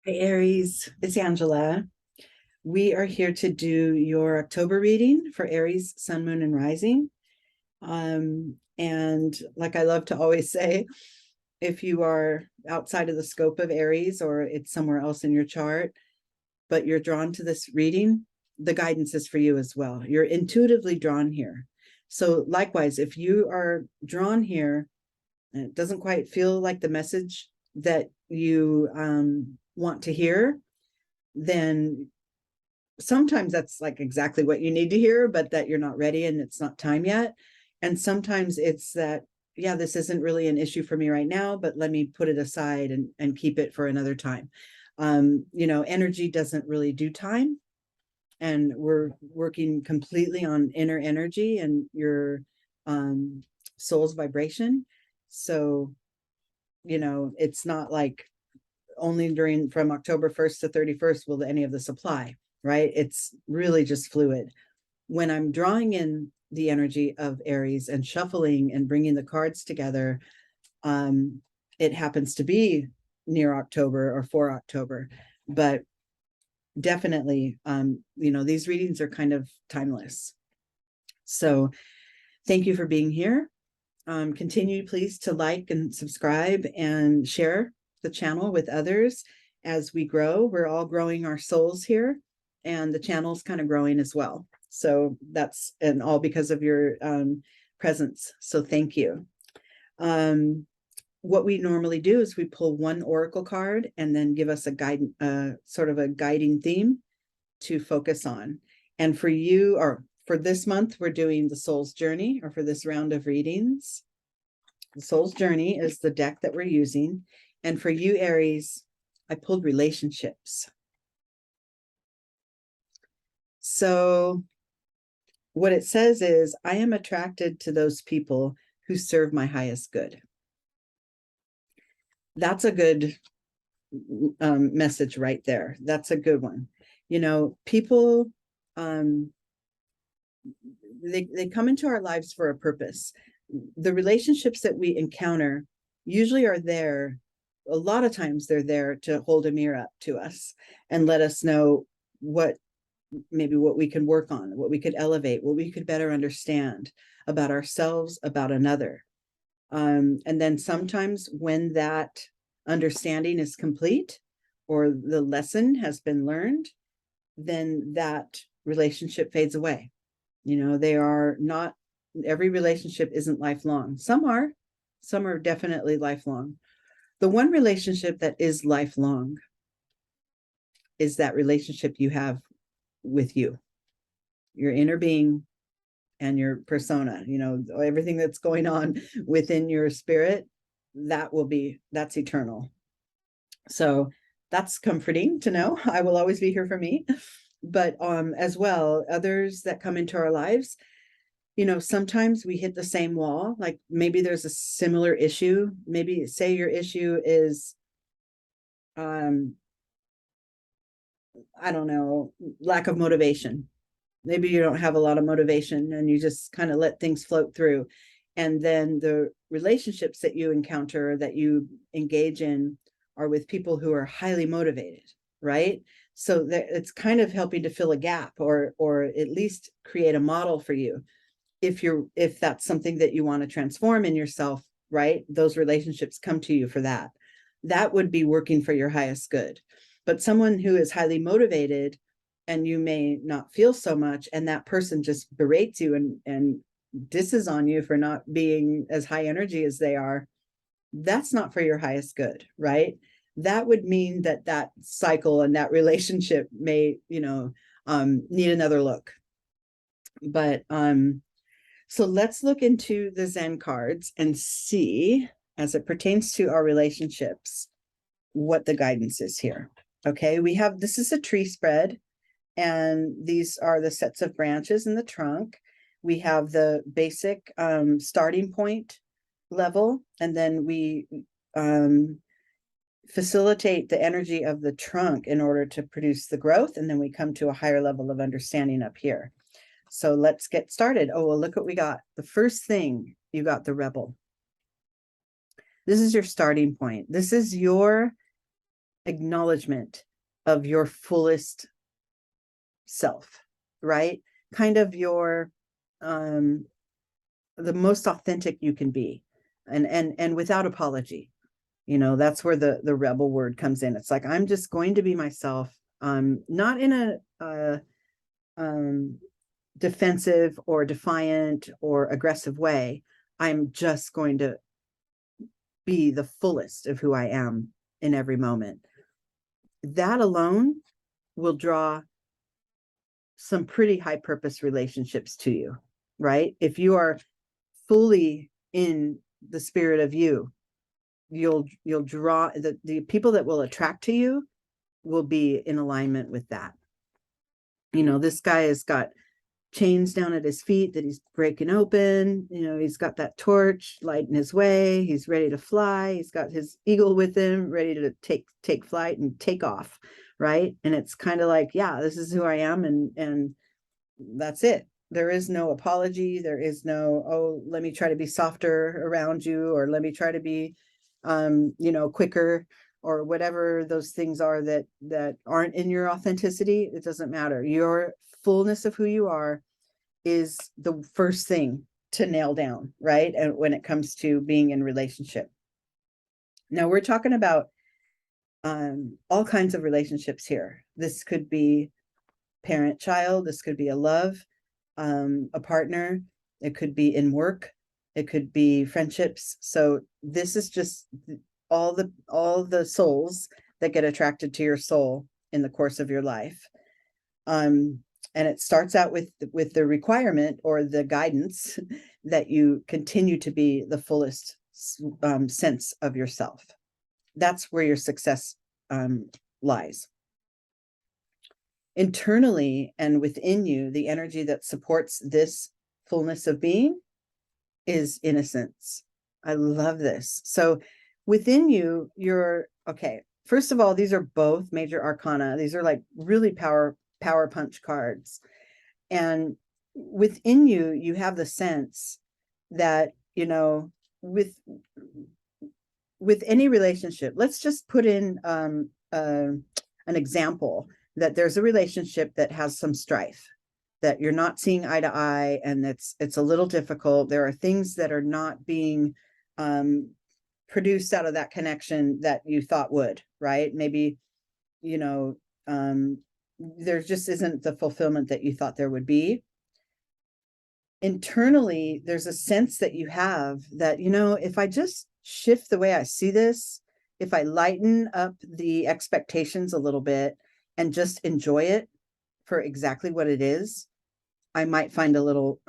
Hey Aries, it's Angela. We are here to do your October reading for Aries, Sun, Moon, and Rising. And like I love to always say, if you are outside of the scope of Aries or it's somewhere else in your chart, but you're drawn to this reading, the guidance is for you as well. You're intuitively drawn here. So likewise, if you are drawn here and it doesn't quite feel like the message that you want to hear, then sometimes that's like exactly what you need to hear, but that you're not ready and it's not time yet. And sometimes it's that, yeah, this isn't really an issue for me right now, but let me put it aside and keep it for another time. Energy doesn't really do time. And we're working completely on inner energy and your soul's vibration. So, it's not like only from October 1st to 31st will any of this apply, right? It's really just fluid. When I'm drawing in the energy of Aries and shuffling and bringing the cards together, it happens to be near October or for October, but definitely, these readings are kind of timeless. So thank you for being here. Continue please to like and subscribe and share the channel with others as we grow. We're all growing our souls here, and the channel's kind of growing as well. So that's and all because of your presence. So thank you. What we normally do is we pull one oracle card and then give us a sort of a guiding theme to focus on. And for you, or for this month, we're doing the Soul's Journey, or for this round of readings, the Soul's Journey is the deck that we're using. And for you, Aries, I pulled relationships. So what it says is, I am attracted to those people who serve my highest good. That's a good message right there. That's a good one. People, they come into our lives for a purpose. The relationships that we encounter usually are there. A lot of times they're there to hold a mirror up to us and let us know what we can work on, what we could elevate, what we could better understand about ourselves, about another. And then sometimes when that understanding is complete or the lesson has been learned, then that relationship fades away. They are not, every relationship isn't lifelong. Some are definitely lifelong. The one relationship that is lifelong is that relationship you have with you, your inner being and your persona, everything that's going on within your spirit, that's eternal. So that's comforting to know. I will always be here for me. But as well, others that come into our lives, sometimes we hit the same wall. Like maybe there's a similar issue. Maybe say your issue is, I don't know, lack of motivation. Maybe you don't have a lot of motivation and you just kind of let things float through. And then the relationships that you encounter, that you engage in, are with people who are highly motivated, right? So that it's kind of helping to fill a gap or at least create a model for you. If that's something that you want to transform in yourself, right? Those relationships come to you for that. That would be working for your highest good. But someone who is highly motivated and you may not feel so much, and that person just berates you and disses on you for not being as high energy as they are, that's not for your highest good, right? That would mean that cycle and that relationship may, need another look. But so let's look into the Zen cards and see, as it pertains to our relationships, what the guidance is here. Okay, this is a tree spread, and these are the sets of branches in the trunk. We have the basic starting point level, and then we facilitate the energy of the trunk in order to produce the growth, and then we come to a higher level of understanding up here. So let's get started. Oh, well, look what we got. The first thing, you got the Rebel. This is your starting point. This is your acknowledgement of your fullest self, right? Kind of your the most authentic you can be, and without apology. That's where the rebel word comes in. It's like, I'm just going to be myself, not in a defensive or defiant or aggressive way. I'm just going to be the fullest of who I am in every moment. That alone will draw some pretty high purpose relationships to you, right? If you are fully in the spirit of you, you'll draw the people that will attract to you will be in alignment with that. This guy has got chains down at his feet that he's breaking open. He's got that torch lighting his way. He's ready to fly. He's got his eagle with him, ready to take flight and take off, right? And it's kind of like, yeah, this is who I am, and that's it. There is no apology. There is no, oh, let me try to be softer around you, or let me try to be quicker, or whatever those things are that aren't in your authenticity. It doesn't matter. Your fullness of who you are is the first thing to nail down, right? And when it comes to being in relationship. Now we're talking about all kinds of relationships here. This could be parent-child. This could be a love, a partner. It could be in work. It could be friendships. So this is just all the souls that get attracted to your soul in the course of your life. And it starts out with the requirement or the guidance that you continue to be the fullest sense of yourself. That's where your success lies. Internally and within you, the energy that supports this fullness of being is innocence. I love this. So within you, okay. First of all, these are both major arcana. These are like really power punch cards. And within you, you have the sense that, with any relationship, let's just put in an example that there's a relationship that has some strife, that you're not seeing eye to eye, and it's a little difficult. There are things that are not being produced out of that connection that you thought would, right? Maybe, there just isn't the fulfillment that you thought there would be. Internally, there's a sense that you have that, if I just shift the way I see this, if I lighten up the expectations a little bit and just enjoy it for exactly what it is, I might find a little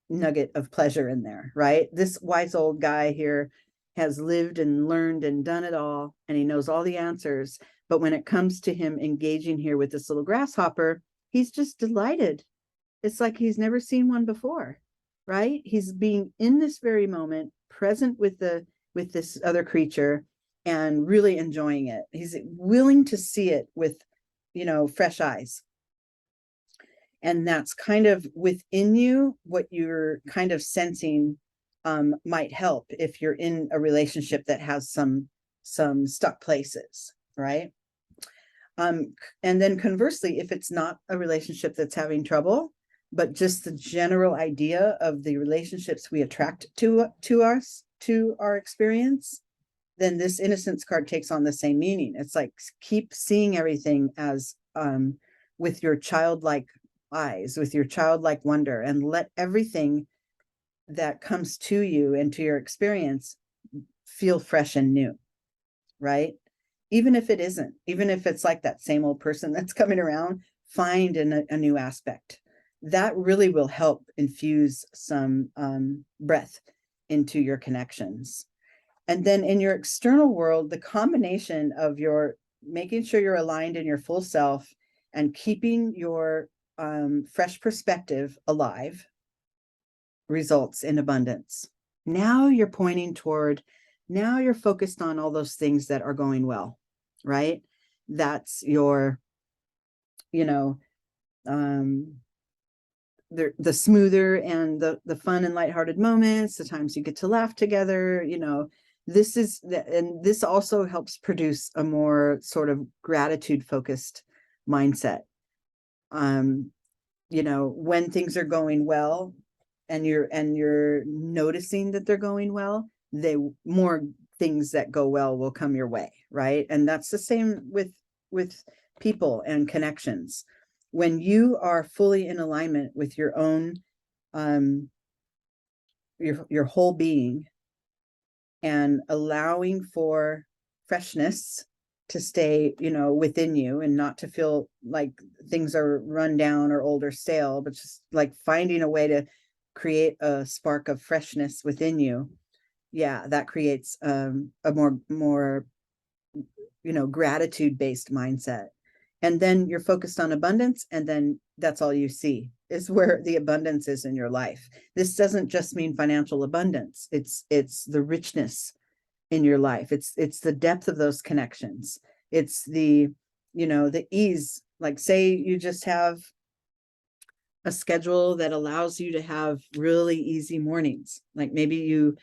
nugget of pleasure in there, right? This wise old guy here has lived and learned and done it all, and he knows all the answers. But when it comes to him engaging here with this little grasshopper, he's just delighted. It's like he's never seen one before, right? He's being in this very moment, present with this other creature, and really enjoying it. He's willing to see it with, fresh eyes. And that's kind of within you, what you're kind of sensing might help if you're in a relationship that has some stuck places, right? And then conversely, if it's not a relationship that's having trouble, but just the general idea of the relationships we attract to us, to our experience, then this innocence card takes on the same meaning. It's like, keep seeing everything as with your childlike eyes, with your childlike wonder, and let everything that comes to you and to your experience feel fresh and new, right? Even if it isn't, even if it's like that same old person that's coming around, find a new aspect. That really will help infuse some breath into your connections. And then in your external world, the combination of your making sure you're aligned in your full self and keeping your fresh perspective alive results in abundance. Now you're pointing toward, now you're focused on all those things that are going well, right? That's your, the smoother and the fun and lighthearted moments, the times you get to laugh together, and this also helps produce a more sort of gratitude focused mindset. You know, when things are going well and you're noticing that they're going well, more things that go well will come your way, right? And that's the same with people and connections. When you are fully in alignment with your own your whole being, and allowing for freshness to stay, you know, within you, and not to feel like things are run down or old or stale, but just like finding a way to create a spark of freshness within you. Yeah, that creates a more you know, gratitude based mindset. And then you're focused on abundance, and then that's all you see is where the abundance is in your life. This doesn't just mean financial abundance. It's the richness in your life. It's the depth of those connections. It's the, you know, the ease. Like, say you just have a schedule that allows you to have really easy mornings. Like maybe you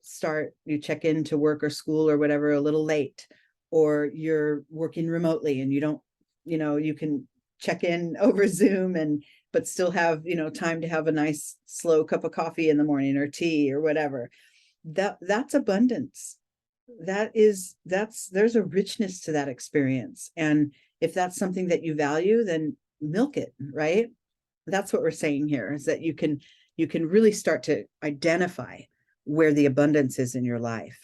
check into work or school or whatever a little late, or you're working remotely and you don't, you know, you can check in over Zoom but still have, you know, time to have a nice slow cup of coffee in the morning or tea or whatever. That's abundance. There's a richness to that experience. And if that's something that you value, then milk it, right? That's what we're saying here, is that you can really start to identify where the abundance is in your life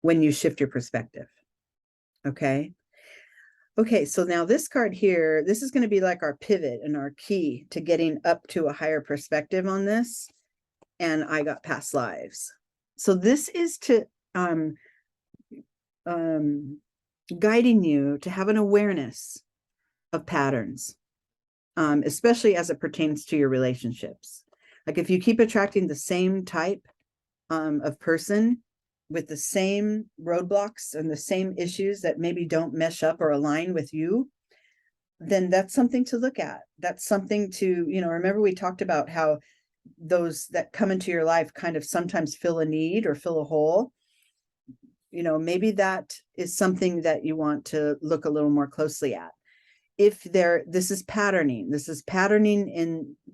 when you shift your perspective. Okay. So now this card here, this is going to be like our pivot and our key to getting up to a higher perspective on this. And I got past lives. So this is to guiding you to have an awareness of patterns, especially as it pertains to your relationships. Like if you keep attracting the same type of person with the same roadblocks and the same issues that maybe don't mesh up or align with you, then that's something to look at. That's something to, you know, remember we talked about how those that come into your life kind of sometimes fill a need or fill a hole. You know, maybe that is something that you want to look a little more closely at. If this is patterning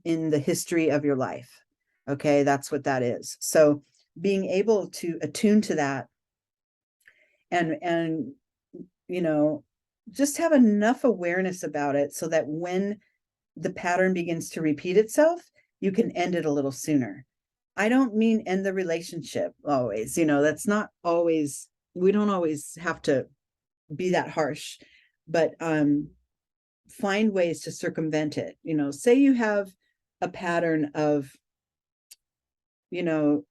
in the history of your life. Okay, that's what that is. So being able to attune to that and you know, just have enough awareness about it so that when the pattern begins to repeat itself, you can end it a little sooner. I don't mean end the relationship always, you know, that's not always, we don't always have to be that harsh, but find ways to circumvent it. You know, say you have a pattern of, you know,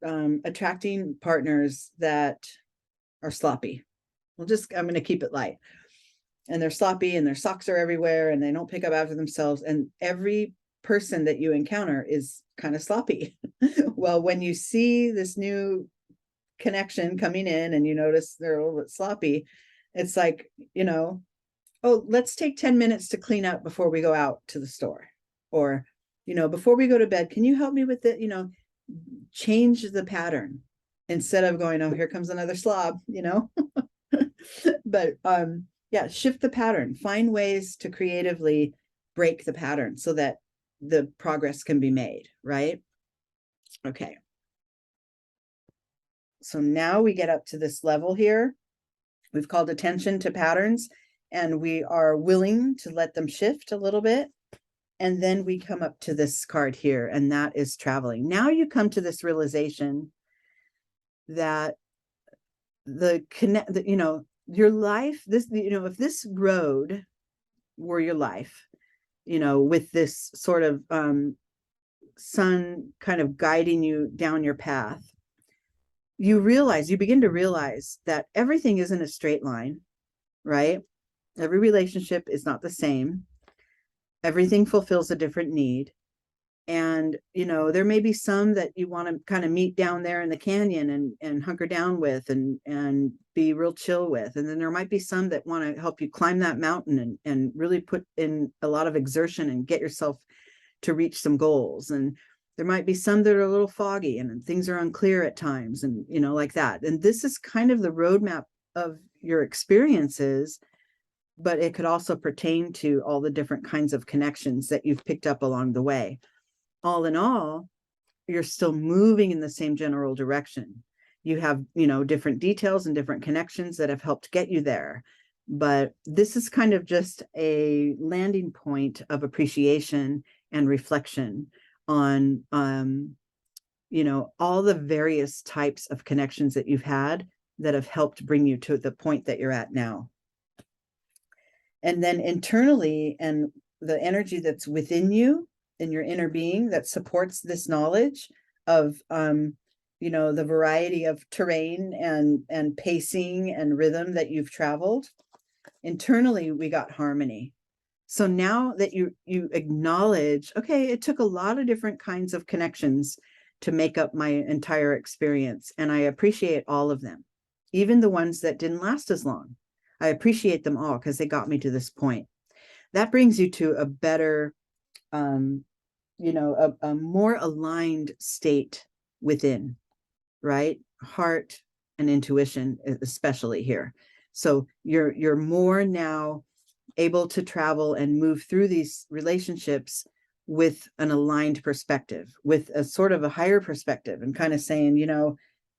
attracting partners that are sloppy. I'm going to keep it light. And they're sloppy and their socks are everywhere and they don't pick up after themselves. And every person that you encounter is kind of sloppy. Well, when you see this new connection coming in and you notice they're a little bit sloppy, it's like, you know, oh, let's take 10 minutes to clean up before we go out to the store. Or, you know, before we go to bed, can you help me with it? You know, change the pattern instead of going, oh, here comes another slob, you know. But yeah, shift the pattern, find ways to creatively break the pattern so that the progress can be made, right? Okay. So now we get up to this level here. We've called attention to patterns and we are willing to let them shift a little bit. And then we come up to this card here, and that is traveling. Now you come to this realization that you know, your life, this, you know, if this road were your life, you know, with this sort of sun kind of guiding you down your path, you begin to realize that everything isn't a straight line, right? Every relationship is not the same. Everything fulfills a different need. And, you know, there may be some that you want to kind of meet down there in the canyon and hunker down with and be real chill with. And then there might be some that want to help you climb that mountain and really put in a lot of exertion and get yourself to reach some goals. And, There might be some that are a little foggy and things are unclear at times, and like that. And this is kind of the roadmap of your experiences, but it could also pertain to all the different kinds of connections that you've picked up along the way. All in all, you're still moving in the same general direction. You have, different details and different connections that have helped get you there. But this is kind of just a landing point of appreciation and reflection on, all the various types of connections that you've had that have helped bring you to the point that you're at now. And then internally, and the energy that's within you in your inner being that supports this knowledge of, the variety of terrain and pacing and rhythm that you've traveled. Internally, we got harmony. So now that you acknowledge, okay, it took a lot of different kinds of connections to make up my entire experience, and I appreciate all of them, even the ones that didn't last as long. I appreciate them all because they got me to this point. That brings you to a better, a more aligned state within, right? Heart and intuition, especially here. So you're more now able to travel and move through these relationships with an aligned perspective, with a sort of a higher perspective, and kind of saying,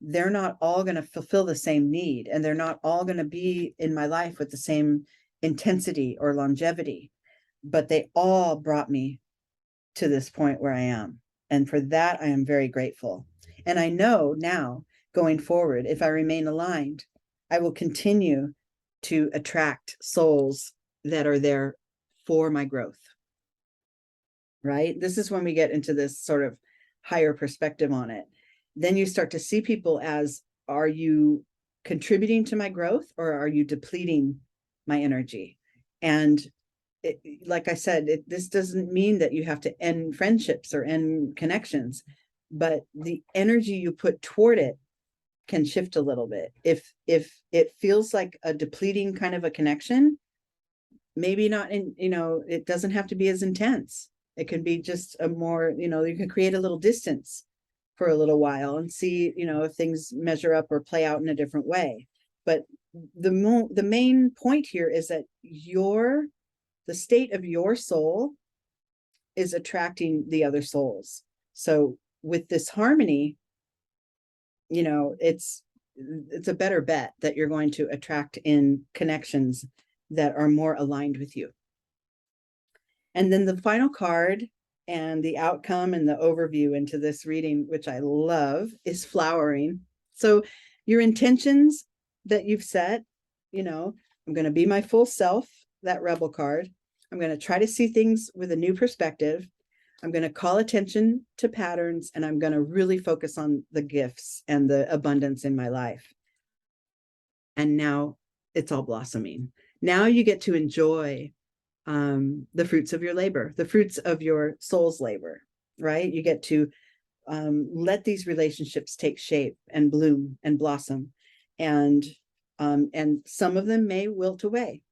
they're not all going to fulfill the same need, and they're not all going to be in my life with the same intensity or longevity, but they all brought me to this point where I am. And for that, I am very grateful. And I know now, going forward, if I remain aligned, I will continue to attract souls that are there for my growth. Right? This is when we get into this sort of higher perspective on it. Then you start to see people as, are you contributing to my growth, or are you depleting my energy? And like I said, this doesn't mean that you have to end friendships or end connections, but the energy you put toward it can shift a little bit. If it feels like a depleting kind of a connection, maybe not it doesn't have to be as intense. It can be just a more, you can create a little distance for a little while and see, if things measure up or play out in a different way. But the main point here is that the state of your soul is attracting the other souls. So with this harmony, it's a better bet that you're going to attract in connections that are more aligned with you. And then the final card and the outcome and the overview into this reading, which I love, is flowering. So your intentions that you've set, I'm going to be my full self, that rebel card. I'm going to try to see things with a new perspective. I'm going to call attention to patterns, and I'm going to really focus on the gifts and the abundance in my life. And now it's all blossoming. Now you get to enjoy the fruits of your labor, the fruits of your soul's labor, right? You get to let these relationships take shape and bloom and blossom. And some of them may wilt away.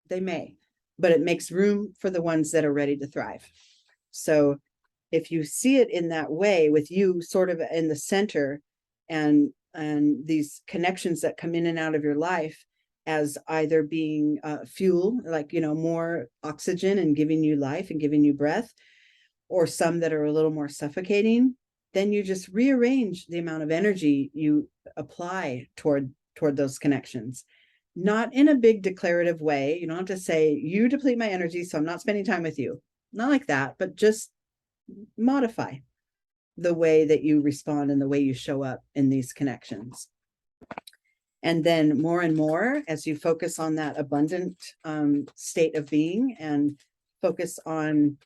They may, but it makes room for the ones that are ready to thrive. So if you see it in that way, with you sort of in the center, and these connections that come in and out of your life as either being fuel, like, more oxygen and giving you life and giving you breath, or some that are a little more suffocating, then you just rearrange the amount of energy you apply toward those connections. Not in a big declarative way. You don't have to say, you deplete my energy, so I'm not spending time with you. Not like that, but just modify the way that you respond and the way you show up in these connections. And then more and more, as you focus on that abundant state of being, and focus on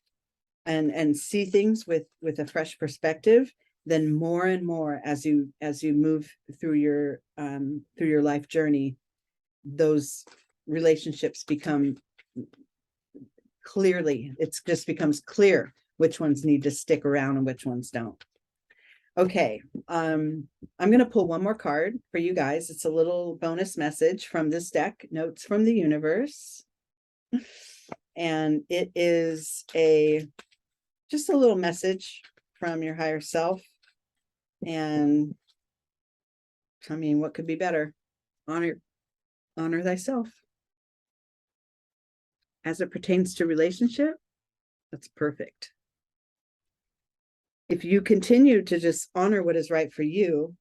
and see things with a fresh perspective, then more and more as you move through your life journey, those relationships become it just becomes clear which ones need to stick around and which ones don't. Okay, I'm going to pull one more card for you guys. It's a little bonus message from this deck, Notes from the Universe. And it is just a little message from your higher self. And I mean, what could be better? Honor thyself. As it pertains to relationship, that's perfect. If you continue to just honor what is right for you,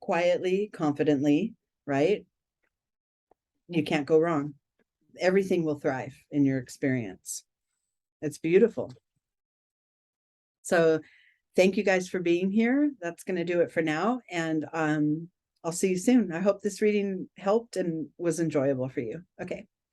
quietly, confidently, right? You can't go wrong. Everything will thrive in your experience. It's beautiful. So thank you guys for being here. That's going to do it for now. And I'll see you soon. I hope this reading helped and was enjoyable for you. Okay.